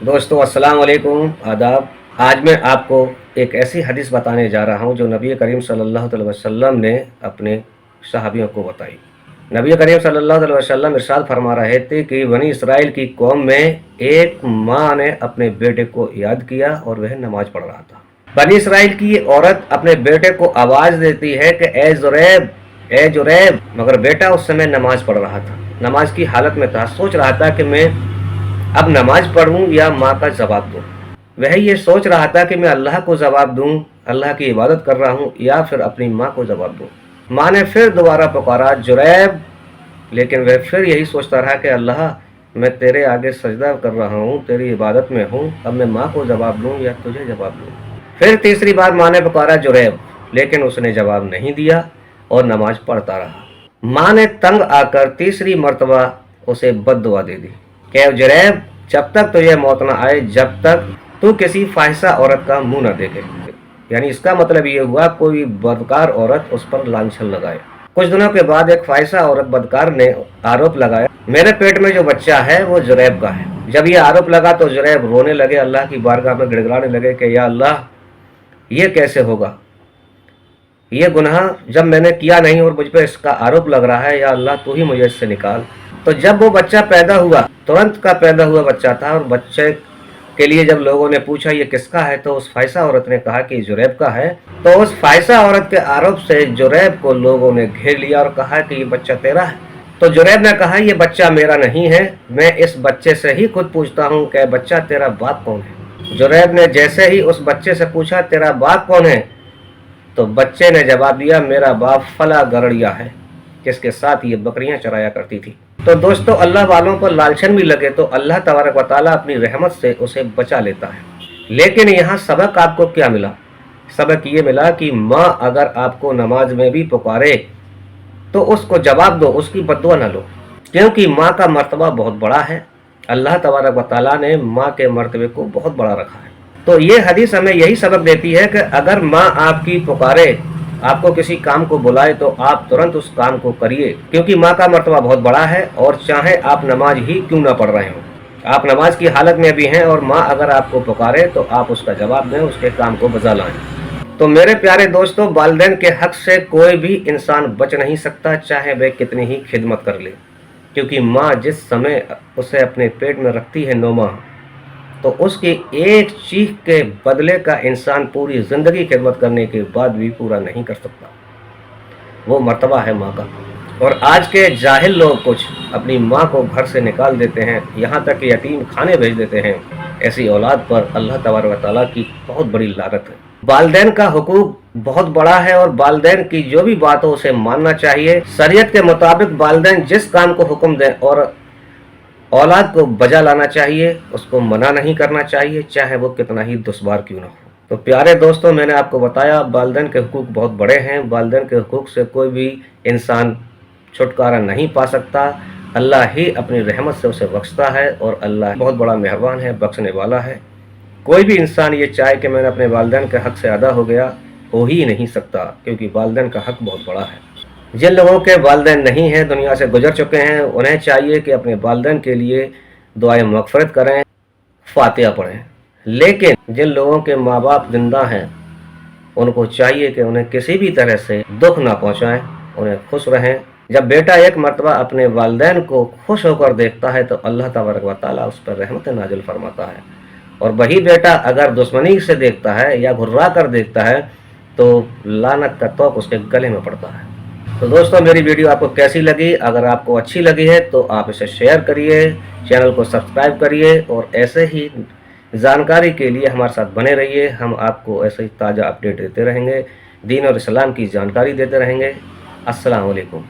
दोस्तों अस्सलाम वालेकुम, आदाब। आज मैं आपको एक ऐसी हदीस बताने जा रहा हूँ जो नबी करीम सल्लल्लाहु अलैहि वसल्लम ने अपने सहाबियों को बताई। नबी करीम सल्लल्लाहु अलैहि वसल्लम इरशाद फरमा रहे थे कि बनी इसराइल की कौम में एक माँ ने अपने बेटे को याद किया और वह नमाज पढ़ रहा था। बनी इसराइल की औरत अपने बेटे को आवाज़ देती है कि ए जुरैब, ए जुरैब, मगर बेटा उस समय नमाज पढ़ रहा था, नमाज की हालत में था। सोच रहा था कि मैं अब नमाज पढ़ूं या माँ का जवाब दूं। वह ये सोच रहा था कि मैं अल्लाह को जवाब दूं, अल्लाह की इबादत कर रहा हूं, या फिर अपनी माँ को जवाब दूं। माँ ने फिर दोबारा पुकारा, जुरैब, लेकिन वह फिर यही सोचता रहा कि अल्लाह, मैं तेरे आगे सजदा कर रहा हूँ, तेरी इबादत में हूँ, अब मैं माँ को जवाब दूं या तुझे जवाब दूं। फिर तीसरी बार माँ ने पुकारा, जुरैब, लेकिन उसने जवाब नहीं दिया और नमाज पढ़ता रहा। माँ ने तंग आकर तीसरी मर्तबा उसे बद्दुआ दे दी कि जुरैब, जब तक तुझे मौत न आए, जब तक तू किसी फाहिशा औरत का मुंह न देखे। यानी इसका मतलब ये हुआ कोई बदकार औरत उस पर लांछन लगाए। कुछ दिनों के बाद एक फाहिशा औरत बदकार ने आरोप लगाया, मेरे पेट में जो बच्चा है वो जुरैब का है। जब ये आरोप लगा तो जुरैब रोने लगे, अल्लाह की बारगाह में गिड़गिड़ाने लगे कि या अल्लाह, ये कैसे होगा, ये गुनाह जब मैंने किया नहीं और मुझ पर इसका आरोप लग रहा है, या अल्लाह तू ही मुझे इससे निकाल। तो जब वो बच्चा पैदा हुआ, तुरंत का पैदा हुआ बच्चा था, और बच्चे के लिए जब लोगों ने पूछा ये किसका है, तो उस फाहिशा औरत ने कहा कि जुरैब का है। तो उस फाहिशा औरत के आरोप से जुरैब को लोगों ने घेर लिया और कहा कि ये बच्चा तेरा है। तो जुरैब ने कहा, ये बच्चा मेरा नहीं है, मैं इस बच्चे से ही खुद पूछता हूँ कि बच्चा तेरा बाप कौन है। जुरैब ने जैसे ही उस बच्चे से पूछा तेरा बाप कौन है, तो बच्चे ने जवाब दिया, मेरा बाप फला गरड़िया है, जिसके साथ ये बकरियां चराया करती थी। तो दोस्तों, अल्लाह वालों को लालचन भी लगे तो अल्लाह तबारक व तआला अपनी रहमत से उसे बचा लेता है। लेकिन यहाँ सबक आपको क्या मिला? सबक ये मिला कि माँ अगर आपको नमाज में भी पुकारे तो उसको जवाब दो, उसकी बद्दुआ न लो, क्योंकि माँ का मर्तबा बहुत बड़ा है। अल्लाह तबारक व तआला ने माँ के मर्तबे को बहुत बड़ा रखा है। तो ये हदीस हमें यही सबक देती है कि अगर माँ आपकी पुकारे, आपको किसी काम को बुलाए, तो आप तुरंत उस काम को करिए, क्योंकि माँ का मर्तबा बहुत बड़ा है। और चाहे आप नमाज ही क्यों ना पढ़ रहे हो, आप नमाज की हालत में भी हैं और माँ अगर आपको पुकारे तो आप उसका जवाब दें, उसके काम को बजा लाएं। तो मेरे प्यारे दोस्तों, वालिदैन के हक से कोई भी इंसान बच नहीं सकता, चाहे वह कितनी ही खिदमत कर ले, क्योंकि माँ जिस समय उसे अपने पेट में रखती है 9 माह, तो उसकी एक चीख के बदले का इंसान पूरी ज़िंदगी खिदमत करने के बाद भी पूरा नहीं कर सकता। वो मर्तबा है माँ का। और आज के जाहिल लोग कुछ अपनी माँ को घर से निकाल देते हैं, यहाँ तक कि यतीम खाने भेज देते हैं। ऐसी औलाद पर अल्लाह तबारक व तआला की बहुत बड़ी लानत है। वालिदैन का हुकूक बहुत बड़ा है और वालिदैन की जो भी बात हो उसे मानना चाहिए। शरीयत के मुताबिक वालिदैन जिस काम को हुक्म दें और औलाद को बजा लाना चाहिए, उसको मना नहीं करना चाहिए, चाहे वो कितना ही दुश्वार क्यों ना हो। तो प्यारे दोस्तों, मैंने आपको बताया वालिदैन के हुकूक बहुत बड़े हैं। वालिदैन के हुकूक से कोई भी इंसान छुटकारा नहीं पा सकता। अल्लाह ही अपनी रहमत से उसे बख्शता है और अल्लाह बहुत बड़ा मेहरबान है, बख्शने वाला है। कोई भी इंसान ये चाहे कि मैंने अपने वालिदैन के हक से अदा हो गया, हो ही नहीं सकता, क्योंकि वालिदैन का हक बहुत बड़ा है। जिन लोगों के वालिदैन नहीं हैं, दुनिया से गुजर चुके हैं, उन्हें चाहिए कि अपने वालिदैन के लिए दुआए मग़फ़िरत करें, फातिहा पढ़ें। लेकिन जिन लोगों के माँ बाप जिंदा हैं, उनको चाहिए कि उन्हें किसी भी तरह से दुख ना पहुँचाएँ, उन्हें खुश रहें। जब बेटा एक मरतबा अपने वालिदैन को खुश होकर देखता है तो अल्लाह तबारक व तआला उस पर रहमत नाजिल फरमाता है। और वही बेटा अगर दुश्मनी से देखता है या घुर्रा कर देखता है तो लानत का तोप उसके गले में पड़ता है। तो दोस्तों, मेरी वीडियो आपको कैसी लगी? अगर आपको अच्छी लगी है तो आप इसे शेयर करिए, चैनल को सब्सक्राइब करिए और ऐसे ही जानकारी के लिए हमारे साथ बने रहिए। हम आपको ऐसे ही ताज़ा अपडेट देते रहेंगे, दीन और इस्लाम की जानकारी देते रहेंगे। अस्सलाम वालेकुम।